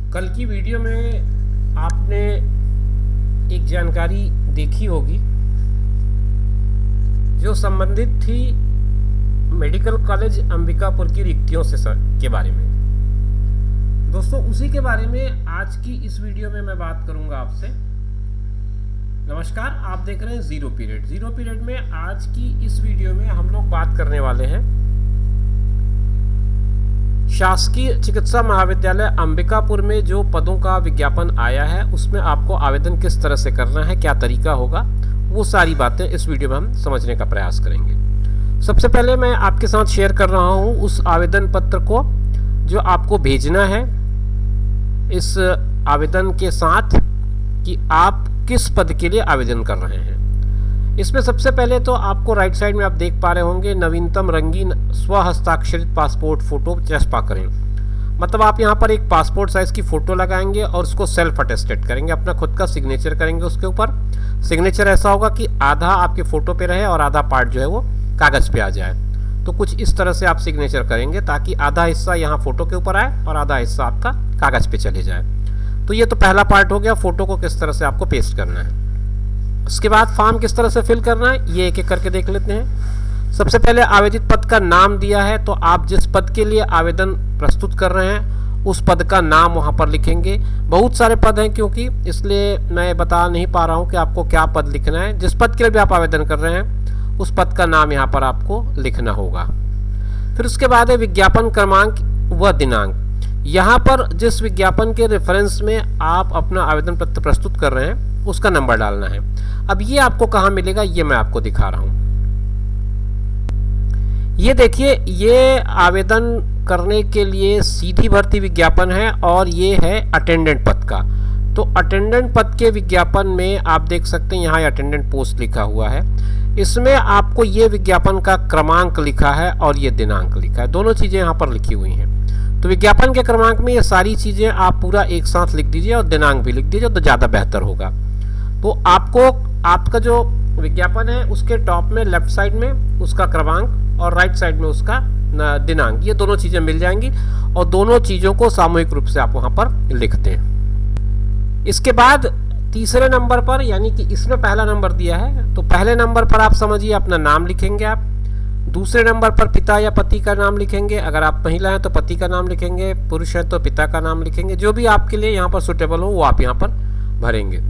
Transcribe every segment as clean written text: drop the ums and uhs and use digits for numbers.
कल की वीडियो में आपने एक जानकारी देखी होगी जो संबंधित थी मेडिकल कॉलेज अंबिकापुर की रिक्तियों से के बारे में। दोस्तों, उसी के बारे में आज की इस वीडियो में मैं बात करूंगा आपसे। नमस्कार, आप देख रहे हैं जीरो पीरियड में आज की इस वीडियो में हम लोग बात करने वाले हैं शासकीय चिकित्सा महाविद्यालय अंबिकापुर में जो पदों का विज्ञापन आया है उसमें आपको आवेदन किस तरह से करना है, क्या तरीका होगा, वो सारी बातें इस वीडियो में हम समझने का प्रयास करेंगे। सबसे पहले मैं आपके साथ शेयर कर रहा हूं उस आवेदन पत्र को जो आपको भेजना है इस आवेदन के साथ कि आप किस पद के लिए आवेदन कर रहे हैं। इसमें सबसे पहले तो आपको राइट साइड में आप देख पा रहे होंगे नवीनतम रंगीन स्वहस्ताक्षरित पासपोर्ट फोटो चस्पा करें। मतलब आप यहाँ पर एक पासपोर्ट साइज की फ़ोटो लगाएंगे और उसको सेल्फ अटेस्टेड करेंगे, अपना खुद का सिग्नेचर करेंगे उसके ऊपर। सिग्नेचर ऐसा होगा कि आधा आपके फ़ोटो पे रहे और आधा पार्ट जो है वो कागज़ पे आ जाए। तो कुछ इस तरह से आप सिग्नेचर करेंगे ताकि आधा हिस्सा यहाँ फ़ोटो के ऊपर आए और आधा हिस्सा आपका कागज़ पे चले जाए। तो ये तो पहला पार्ट हो गया, फ़ोटो को किस तरह से आपको पेस्ट करना है। उसके बाद फॉर्म किस तरह से फिल करना है ये एक एक करके देख लेते हैं। सबसे पहले आवेदित पद का नाम दिया है, तो आप जिस पद के लिए आवेदन प्रस्तुत कर रहे हैं उस पद का नाम वहाँ पर लिखेंगे। बहुत सारे पद हैं क्योंकि, इसलिए मैं बता नहीं पा रहा हूँ कि आपको क्या पद लिखना है। जिस पद के लिए भी आप आवेदन कर रहे हैं उस पद का नाम यहाँ पर आपको लिखना होगा। फिर उसके बाद है विज्ञापन क्रमांक व दिनांक। यहाँ पर जिस विज्ञापन के रेफरेंस में आप अपना आवेदन पत्र प्रस्तुत कर रहे हैं उसका नंबर डालना है। अब ये आपको कहाँ मिलेगा ये मैं आपको दिखा रहा हूँ। ये देखिए, ये आवेदन करने के लिए सीधी भर्ती विज्ञापन है और ये है अटेंडेंट पद का। तो अटेंडेंट पद के विज्ञापन में आप देख सकते हैं यहाँ अटेंडेंट पोस्ट लिखा हुआ है। इसमें आपको ये विज्ञापन का क्रमांक लिखा है और ये दिनांक लिखा है, दोनों चीज़ें यहाँ पर लिखी हुई हैं। तो विज्ञापन के क्रमांक में ये सारी चीज़ें आप पूरा एक साथ लिख दीजिए और दिनांक भी लिख दीजिए तो ज़्यादा बेहतर होगा। तो आपको आपका जो विज्ञापन है उसके टॉप में लेफ्ट साइड में उसका क्रमांक और राइट साइड में उसका दिनांक, ये दोनों चीज़ें मिल जाएंगी और दोनों चीज़ों को सामूहिक रूप से आप वहाँ पर लिखते हैं। इसके बाद तीसरे नंबर पर, यानी कि इसमें पहला नंबर दिया है तो पहले नंबर पर आप समझिए अपना नाम लिखेंगे आप। दूसरे नंबर पर पिता या पति का नाम लिखेंगे, अगर आप महिला हैं तो पति का नाम लिखेंगे, पुरुष हैं तो पिता का नाम लिखेंगे। जो भी आपके लिए यहाँ पर सुटेबल हो वो आप यहाँ पर भरेंगे।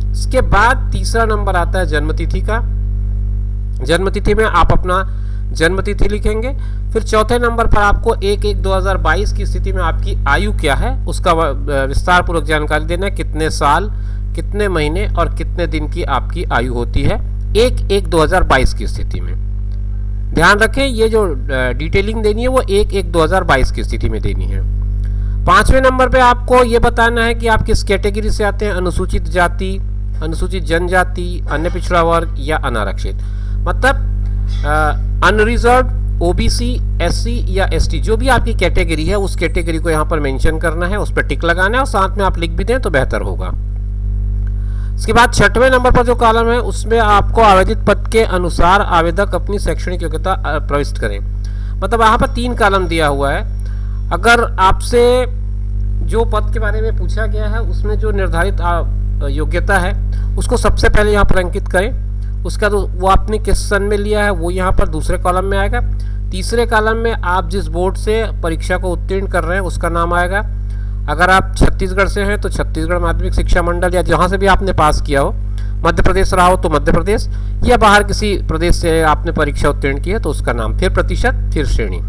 इसके बाद तीसरा नंबर आता है जन्मतिथि का। जन्मतिथि में आप अपना जन्मतिथि लिखेंगे। फिर चौथे नंबर पर आपको 1/1/2022 की स्थिति में आपकी आयु क्या है उसका विस्तार पूर्वक जानकारी देना है। कितने साल, कितने महीने और कितने दिन की आपकी आयु होती है 1/1/2022 की स्थिति में। ध्यान रखें ये जो डिटेलिंग देनी है वो 1/1/2022 की स्थिति में देनी है। पांचवें नंबर पे आपको ये बताना है कि आप किस कैटेगरी से आते हैं, अनुसूचित जाति, अनुसूचित जनजाति, अन्य पिछड़ा वर्ग या अनारक्षित। मतलब अनरिजर्व, ओबीसी, एससी या एसटी, जो भी आपकी कैटेगरी है उस कैटेगरी को यहाँ पर मेंशन करना है, उस पर टिक लगाना है और साथ में आप लिख भी दें तो बेहतर होगा। इसके बाद छठवें नंबर पर जो कॉलम है उसमें आपको आवेदित पद के अनुसार आवेदक अपनी शैक्षणिक योग्यता प्रविष्ट करें। मतलब यहाँ पर 3 कॉलम दिया हुआ है। अगर आपसे जो पद के बारे में पूछा गया है उसमें जो निर्धारित योग्यता है उसको सबसे पहले यहाँ पर अंकित करें। उसका तो वो आपने किस सन में लिया है वो यहाँ पर दूसरे कॉलम में आएगा। तीसरे कॉलम में आप जिस बोर्ड से परीक्षा को उत्तीर्ण कर रहे हैं उसका नाम आएगा। अगर आप छत्तीसगढ़ से हैं तो छत्तीसगढ़ माध्यमिक शिक्षा मंडल या जहाँ से भी आपने पास किया हो, मध्य प्रदेश रहा हो तो मध्य प्रदेश, या बाहर किसी प्रदेश से आपने परीक्षा उत्तीर्ण की है तो उसका नाम, फिर प्रतिशत, फिर श्रेणी,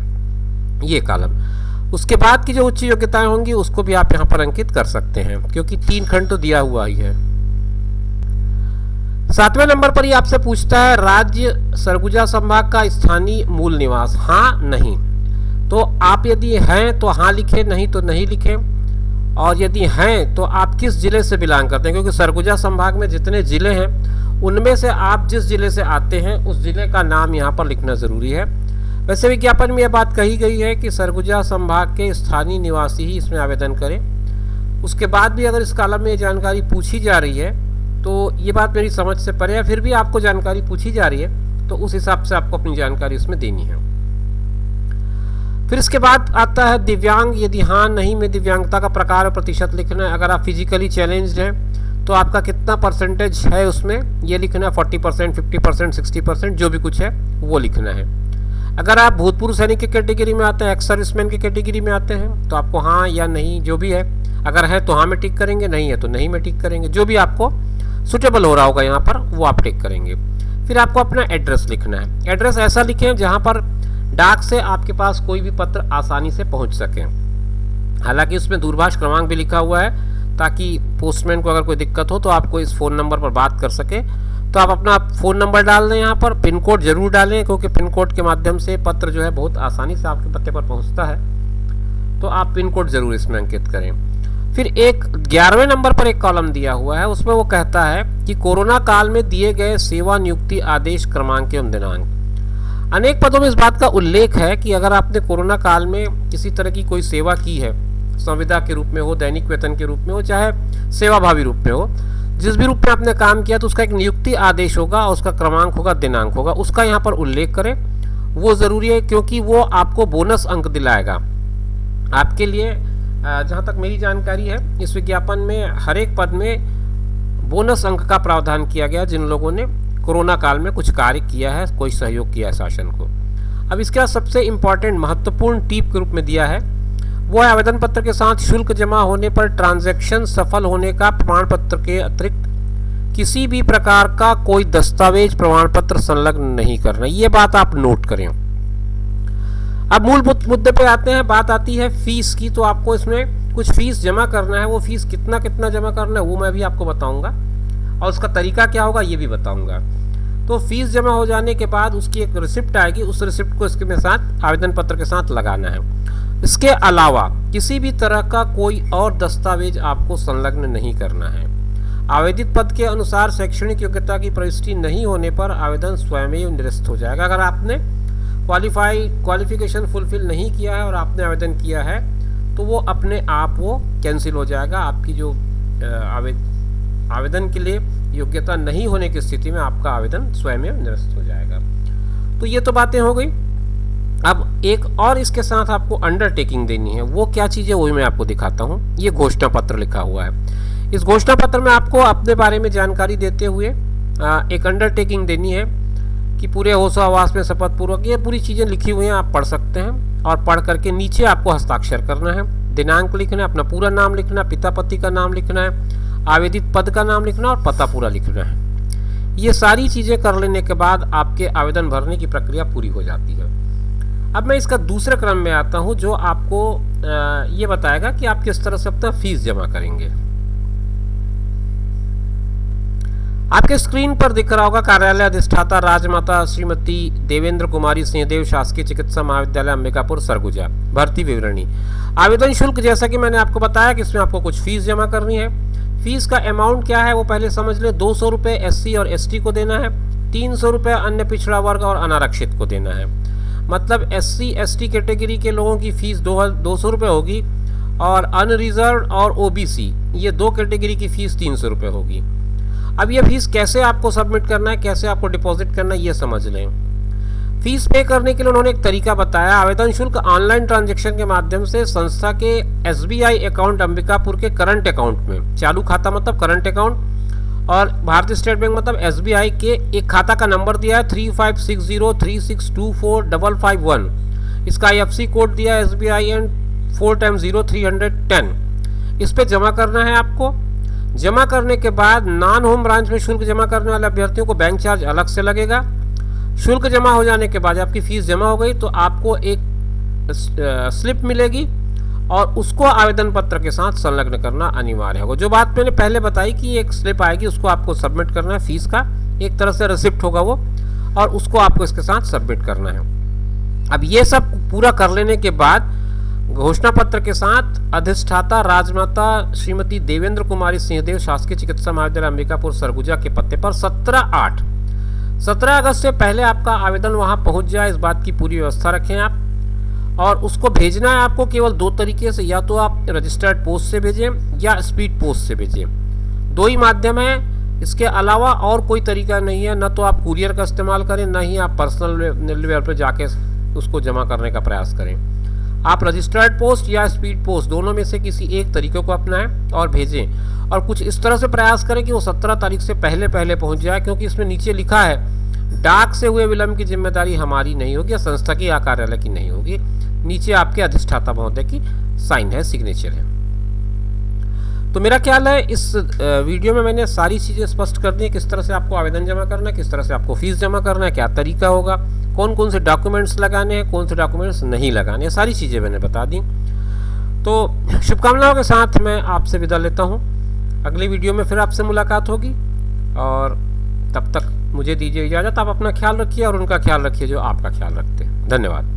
ये कॉलम। उसके बाद की जो उच्च योग्यताएं होंगी उसको भी आप यहाँ पर अंकित कर सकते हैं क्योंकि 3 खंड तो दिया हुआ ही है। 7वें नंबर पर ही आपसे पूछता है राज्य सरगुजा संभाग का स्थानीय मूल निवास, हाँ नहीं। तो आप यदि हैं तो हाँ लिखें, नहीं तो नहीं लिखें। और यदि हैं तो आप किस जिले से बिलोंग करते हैं, क्योंकि सरगुजा संभाग में जितने जिले हैं उनमें से आप जिस जिले से आते हैं उस जिले का नाम यहाँ पर लिखना ज़रूरी है। वैसे विज्ञापन में यह बात कही गई है कि सरगुजा संभाग के स्थानीय निवासी ही इसमें आवेदन करें। उसके बाद भी अगर इस कॉलम में ये जानकारी पूछी जा रही है तो ये बात मेरी समझ से परे है, फिर भी आपको जानकारी पूछी जा रही है तो उस हिसाब से आपको अपनी जानकारी उसमें देनी है। फिर इसके बाद आता है दिव्यांग, यदि हाँ नहीं में दिव्यांगता का प्रकार और प्रतिशत लिखना है। अगर आप फिजिकली चैलेंज्ड हैं तो आपका कितना परसेंटेज है उसमें ये लिखना है, 40%, 50%, 60%, जो भी कुछ है वो लिखना है। अगर आप भूतपूर्व सैनिक की कैटेगरी में आते हैं, एक्स सर्विसमैन की कैटेगरी में आते हैं, तो आपको हाँ या नहीं जो भी है, अगर है तो हाँ में टिक करेंगे, नहीं है तो नहीं में टिक करेंगे, जो भी आपको सुटेबल हो रहा होगा यहाँ पर वो आप टिक करेंगे। फिर आपको अपना एड्रेस लिखना है। एड्रेस ऐसा लिखें जहाँ पर डाक से आपके पास कोई भी पत्र आसानी से पहुँच सके। हालांकि उसमें दूरभाष क्रमांक भी लिखा हुआ है ताकि पोस्टमैन को अगर कोई दिक्कत हो तो आपको इस फ़ोन नंबर पर बात कर सके। तो आप अपना फ़ोन नंबर डाल दें, यहाँ पर पिन कोड जरूर डालें क्योंकि पिन कोड के माध्यम से पत्र जो है बहुत आसानी से आपके पते पर पहुँचता है, तो आप पिन कोड जरूर इसमें अंकित करें। फिर एक 11वें नंबर पर एक कॉलम दिया हुआ है, उसमें वो कहता है कि कोरोना काल में दिए गए सेवा नियुक्ति आदेश क्रमांक एवं दिनांक। अनेक पदों में इस बात का उल्लेख है कि अगर आपने कोरोना काल में किसी तरह की कोई सेवा की है, संविदा के रूप में हो, दैनिक वेतन के रूप में हो, चाहे सेवाभावी रूप में हो, जिस भी रूप में आपने काम किया तो उसका एक नियुक्ति आदेश होगा, उसका क्रमांक होगा, दिनांक होगा, उसका यहाँ पर उल्लेख करें। वो ज़रूरी है क्योंकि वो आपको बोनस अंक दिलाएगा आपके लिए। जहाँ तक मेरी जानकारी है इस विज्ञापन में हर एक पद में बोनस अंक का प्रावधान किया गया जिन लोगों ने कोरोना काल में कुछ कार्य किया है, कोई सहयोग किया है शासन को। अब इसका सबसे इम्पॉर्टेंट महत्वपूर्ण टिप के रूप में दिया है वो है आवेदन पत्र के साथ शुल्क जमा होने पर ट्रांजैक्शन सफल होने का प्रमाण पत्र के अतिरिक्त किसी भी प्रकार का कोई दस्तावेज प्रमाण पत्र संलग्न नहीं करना। ये बात आप नोट करें। अब मूल मुद्दे पे आते हैं, बात आती है फीस की। तो आपको इसमें कुछ फीस जमा करना है, वो फीस कितना कितना जमा करना है वो मैं भी आपको बताऊंगा और उसका तरीका क्या होगा ये भी बताऊंगा। तो फीस जमा हो जाने के बाद उसकी एक रिसिप्ट आएगी, उस रिसिप्ट को इसके साथ आवेदन पत्र के साथ लगाना है। इसके अलावा किसी भी तरह का कोई और दस्तावेज आपको संलग्न नहीं करना है। आवेदित पद के अनुसार शैक्षणिक योग्यता की प्रविष्टि नहीं होने पर आवेदन स्वयं ही निरस्त हो जाएगा। अगर आपने क्वालिफिकेशन फुलफिल नहीं किया है और आपने आवेदन किया है तो वो अपने आप वो कैंसिल हो जाएगा। आपकी जो आवेदन के लिए योग्यता नहीं होने की स्थिति में आपका आवेदन स्वयं ही निरस्त हो जाएगा। तो ये तो बातें हो गई। अब एक और इसके साथ आपको अंडरटेकिंग देनी है, वो क्या चीज़ है वो मैं आपको दिखाता हूँ। ये घोषणा पत्र लिखा हुआ है। इस घोषणा पत्र में आपको अपने बारे में जानकारी देते हुए एक अंडरटेकिंग देनी है कि पूरे होश आवास में शपथ पूर्वक, ये पूरी चीज़ें लिखी हुई हैं, आप पढ़ सकते हैं। और पढ़ करके नीचे आपको हस्ताक्षर करना है, दिनांक लिखना है, अपना पूरा नाम लिखना है, पिता पति का नाम लिखना है, आवेदित पद का नाम लिखना और पता पूरा लिखना है। ये सारी चीज़ें कर लेने के बाद आपके आवेदन भरने की प्रक्रिया पूरी हो जाती है। अब मैं इसका दूसरे क्रम में आता हूँ जो आपको ये बताएगा कि आप किस तरह से अपना फीस जमा करेंगे। आपके स्क्रीन पर दिख रहा होगा कार्यालय अधिष्ठाता राजमाता श्रीमती देवेंद्र कुमारी सिंहदेव शासकीय चिकित्सा महाविद्यालय अंबिकापुर सरगुजा, भर्ती विवरणी। आवेदन शुल्क जैसा कि मैंने आपको बताया कि इसमें आपको कुछ फीस जमा करनी है। फीस का अमाउंट क्या है वो पहले समझ ले। 200 रुपये SC और ST को देना है, 300 रुपये अन्य पिछड़ा वर्ग और अनारक्षित को देना है। मतलब SC ST कैटेगरी के लोगों की फीस 200 रुपये होगी और अनरिजर्व और OBC ये दो कैटेगरी की फीस 300 रुपये होगी। अब ये फीस कैसे आपको सबमिट करना है, कैसे आपको डिपॉजिट करना है ये समझ लें। फीस पे करने के लिए उन्होंने एक तरीका बताया। आवेदन शुल्क ऑनलाइन ट्रांजैक्शन के माध्यम से संस्था के SBI अकाउंट अंबिकापुर के करंट अकाउंट में, चालू खाता मतलब करंट अकाउंट, और भारतीय स्टेट बैंक मतलब SBI के एक खाता का नंबर दिया है 356036245551। इसका IFSC कोड दिया है SBI एंड 4x0310। इस पे जमा करना है आपको। जमा करने के बाद नॉन होम ब्रांच में शुल्क जमा करने वाले अभ्यर्थियों को बैंक चार्ज अलग से लगेगा। शुल्क जमा हो जाने के बाद आपकी फीस जमा हो गई तो आपको एक स्लिप मिलेगी और उसको आवेदन पत्र के साथ संलग्न करना अनिवार्य होगा। जो बात मैंने पहले बताई कि एक स्लिप आएगी उसको आपको सबमिट करना है, फीस का एक तरह से रिसिप्ट होगा वो, और उसको आपको इसके साथ सबमिट करना है। अब ये सब पूरा कर लेने के बाद घोषणा पत्र के साथ अधिष्ठाता राजमाता श्रीमती देवेंद्र कुमारी सिंहदेव शासकीय चिकित्सा महाविद्यालय अंबिकापुर सरगुजा के पते पर 17 अगस्त से पहले आपका आवेदन वहां पहुंच जाए, इस बात की पूरी व्यवस्था रखें आप। और उसको भेजना है आपको केवल दो तरीके से, या तो आप रजिस्टर्ड पोस्ट से भेजें या स्पीड पोस्ट से भेजें, दो ही माध्यम है। इसके अलावा और कोई तरीका नहीं है। न तो आप कुरियर का इस्तेमाल करें, न ही आप पर्सनल लेवल पर जाके उसको जमा करने का प्रयास करें। आप रजिस्टर्ड पोस्ट या स्पीड पोस्ट दोनों में से किसी एक तरीके को अपनाएं और भेजें, और कुछ इस तरह से प्रयास करें कि वो 17 तारीख से पहले पहले पहुंच जाए, क्योंकि इसमें नीचे लिखा है डाक से हुए विलंब की जिम्मेदारी हमारी नहीं होगी या संस्था की या कार्यालय की नहीं होगी। नीचे आपके अधिष्ठाता महोदय की साइन है, सिग्नेचर है। तो मेरा ख्याल है इस वीडियो में मैंने सारी चीज़ें स्पष्ट कर दी है, किस तरह से आपको आवेदन जमा करना है, किस तरह से आपको फीस जमा करना है, क्या तरीका होगा, कौन कौन से डॉक्यूमेंट्स लगाने हैं, कौन से डॉक्यूमेंट्स नहीं लगाने हैं, सारी चीज़ें मैंने बता दी। तो शुभकामनाओं के साथ मैं आपसे विदा लेता हूँ। अगली वीडियो में फिर आपसे मुलाकात होगी, और तब तक मुझे दीजिए इजाज़त। आप अपना ख्याल रखिए और उनका ख्याल रखिए जो आपका ख्याल रखते हैं। धन्यवाद।